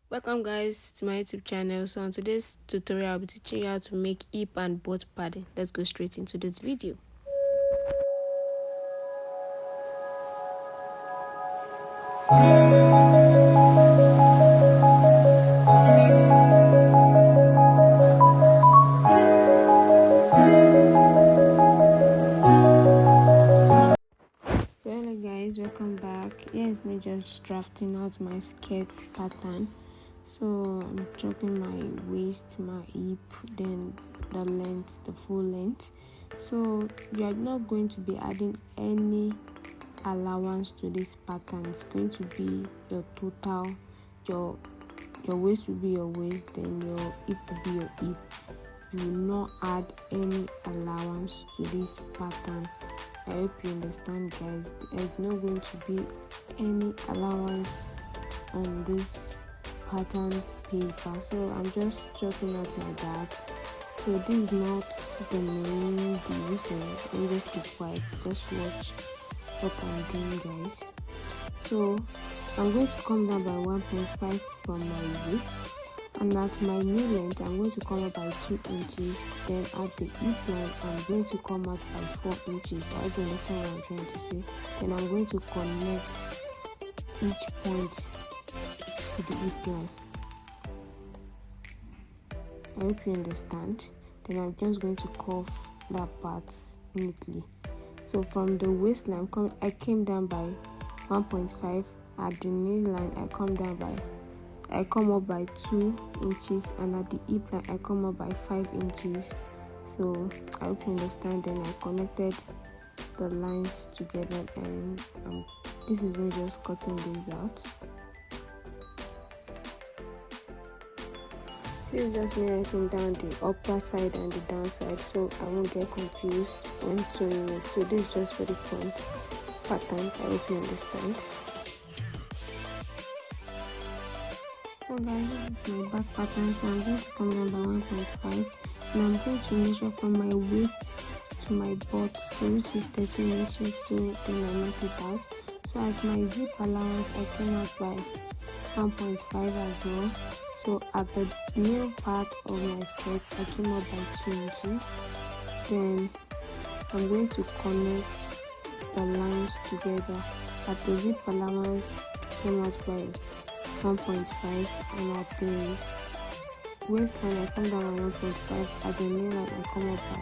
Welcome guys to my YouTube channel. So on today's tutorial I'll be teaching you how to make hip and butt padding. Let's go straight into this video. So hello guys, welcome back. Here's me just drafting out my skirt pattern. So I'm chopping my waist, my hip, then the length, the full length. So you are not going to be adding any allowance to this pattern. It's going to be your total. Your waist will be your waist, then your hip will be your hip. You will not add any allowance to this pattern. I hope you understand guys. There's not going to be any allowance on this pattern paper. So I'm just chopping out my darts. So this is not the main deal, so let me just keep quiet. Just watch what I'm doing guys. So I'm going to come down by 1.5 from my waist, and at my new length I'm going to come out by 2 inches. Then at the hip line I'm going to come out by 4 inches. I hope you understand what I'm trying to say. Then I'm going to connect each point to the hip line. I hope you understand. Then I'm just going to curve that part neatly. So from the waistline I came down by 1.5. At the knee line I come up by 2 inches, and at the hip line I come up by 5 inches. So I hope you understand. Then I connected the lines together, and this is me just cutting these out. This is just me writing down the upper side and the down side, so I won't get confused when sewing it. So this is just for the front pattern. I hope you understand. So guys, this is my back pattern. So I'm going to come down by 1.5, and I'm going to measure from my waist to my butt, so which is 13 inches. So then I mark it out. So as my zip allowance I came out by 1.5 as well. So at the nail part of my skirt I came up by 2 inches. Then I'm going to connect the lines together. At the zip allowance came out by 1.5, and at the waistline I come down by 1.5. At the nail line I come up by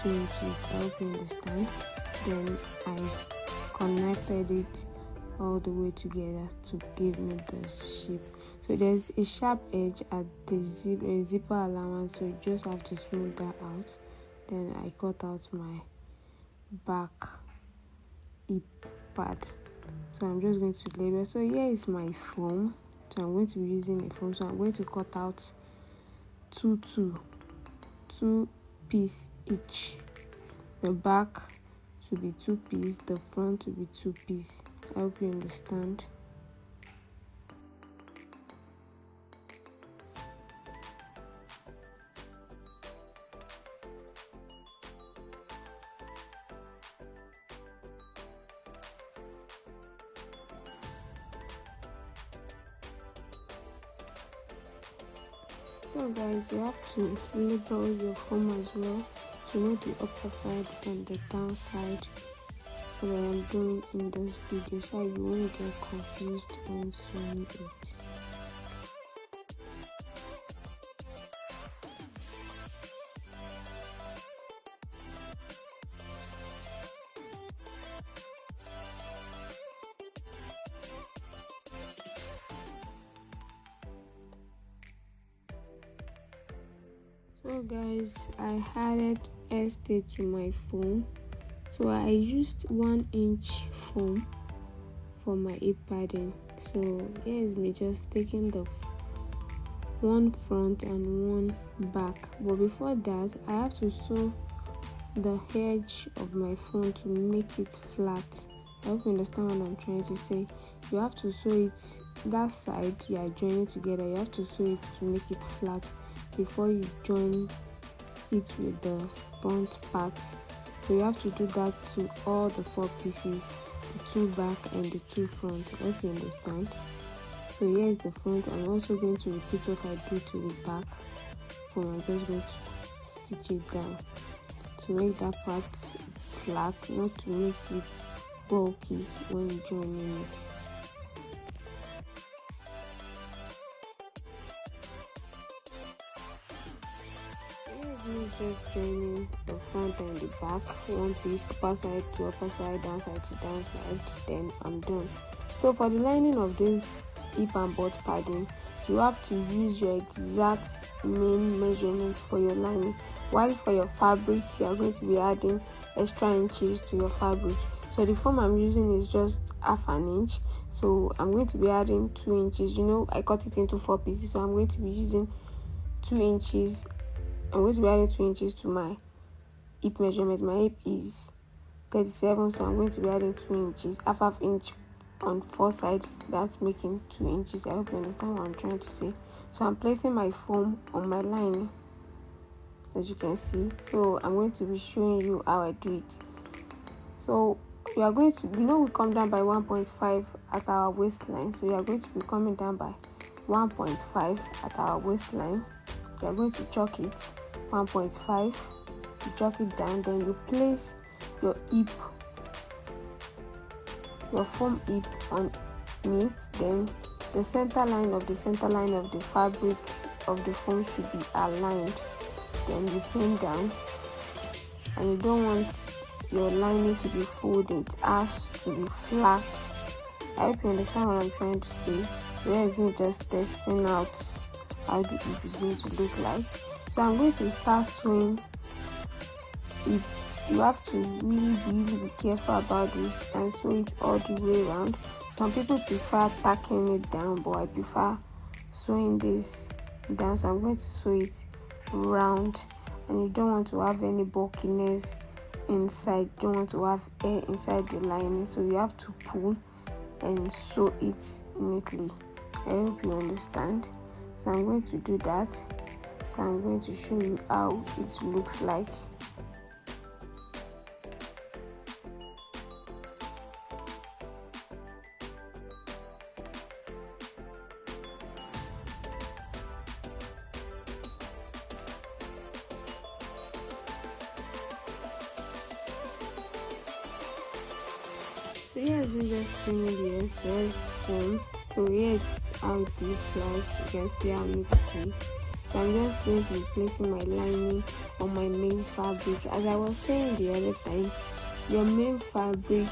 2 inches. I hope you understand. Then I connected it all the way together to give me the shape. So there's a sharp edge at the zipper allowance, so you just have to smooth that out. Then I cut out my back hip pad. So I'm just going to label. So here is my foam. So I'm going to be using a foam. So I'm going to cut out two piece each. The back to be 2 piece, the front to be 2 piece. I hope you understand. So guys, you have to label your foam as well to know the upper side and the down side that I am doing in this video, so you won't get confused when sewing it. So guys, I added stay to my foam. So I used 1 inch foam for my hip padding. So here is me just taking the one front and one back. But before that, I have to sew the edge of my foam to make it flat. I hope you understand what I'm trying to say. You have to sew it, that side you are joining together, you have to sew it to make it flat before you join it with the front part. So you have to do that to all the 4 pieces, the 2 back and the 2 front. I hope you understand. So here is the front. I'm also going to repeat what I did to the back. I'm just going to stitch it down to make that part flat, not to make it bulky when joining it. Here's me just joining the front and the back, one piece, upper side to upper side, downside to downside, then I'm done. So for the lining of this hip and butt padding, you have to use your exact main measurements for your lining, while for your fabric you are going to be adding extra inches to your fabric. So the foam I'm using is just half an inch, so I'm going to be adding 2 inches. I cut it into 4 pieces, so I'm going to be using 2 inches. I'm going to be adding 2 inches to my hip measurement. My hip is 37, so I'm going to be adding 2 inches, half inch on 4 sides. That's making 2 inches. I hope you understand what I'm trying to say. So I'm placing my foam on my lining, as you can see. So I'm going to be showing you how I do it. So you are going to, we come down by 1.5 at our waistline, so you are going to be coming down by 1.5 at our waistline. You are going to chalk it 1.5, you chalk it down, then you place your hip, your foam hip on it. Then the center line of the fabric of the foam should be aligned. Then you pin down, and you don't want your lining to be folded, it has to be flat. I hope you understand what I'm trying to say. Here is me just testing out how the hip is going to look like. So I'm going to start sewing it. You have to really be careful about this and sew it all the way around. Some people prefer tacking it down, but I prefer sewing this down. So I'm going to sew it round, and you don't want to have any bulkiness inside. You don't want to have air inside the lining, so you have to pull and sew it neatly. I hope you understand. So I'm going to do that. So I'm going to show you how it looks like. So here's me just showing the SS foam. So here's how it looks like. You can see how neat it is. So I'm just going to be placing my lining on my main fabric. As I was saying the other time, your main fabric,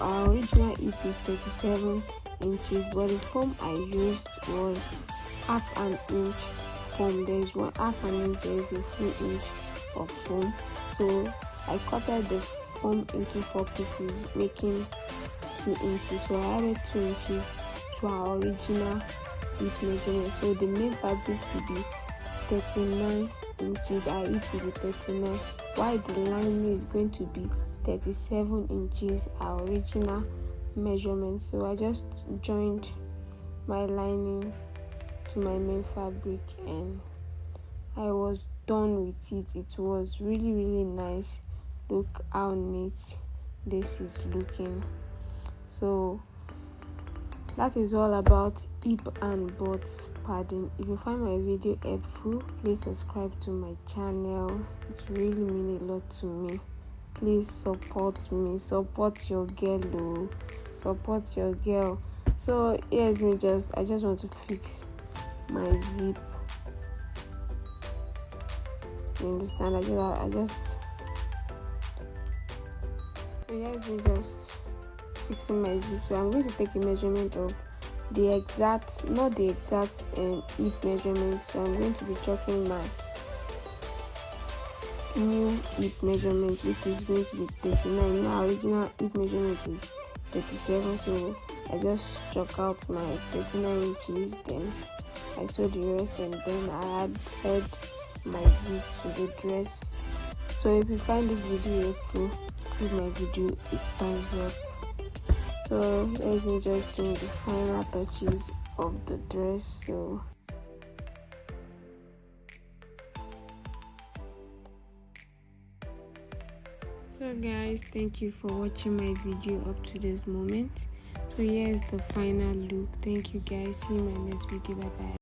our original hip is 37 inches, but the foam I used was half an inch foam. There's half an inch, there's a full inch of foam. So I cutted the foam into 4 pieces, making 2 inches. So I added 2 inches to our original hip measurement. So the main fabric will be 39 inches, our hip will be 39, while the lining is going to be 37 inches, our original measurement. So I just joined my lining to my main fabric and I was done with it. It was really nice. Look how neat this is looking. So that is all about hip and butt padding. If you find my video helpful, please subscribe to my channel. It really means a lot to me. Please support me, support your girl, support your girl. So here's me I just want to fix my zip. You understand? So here's me just fixing my zip. So I'm going to take a measurement of not the exact hip measurement. So I'm going to be chalking my new hip measurement, which is going to be 39. My original hip measurement is 37, so I just chalk out my 39 inches, then I sew the rest, and then I added my zip to the dress. So if you find this video helpful, give my video a thumbs up. So here's me just doing the final touches of the dress. So guys, thank you for watching my video up to this moment. So here's the final look. Thank you guys. See you in my next video. Bye bye.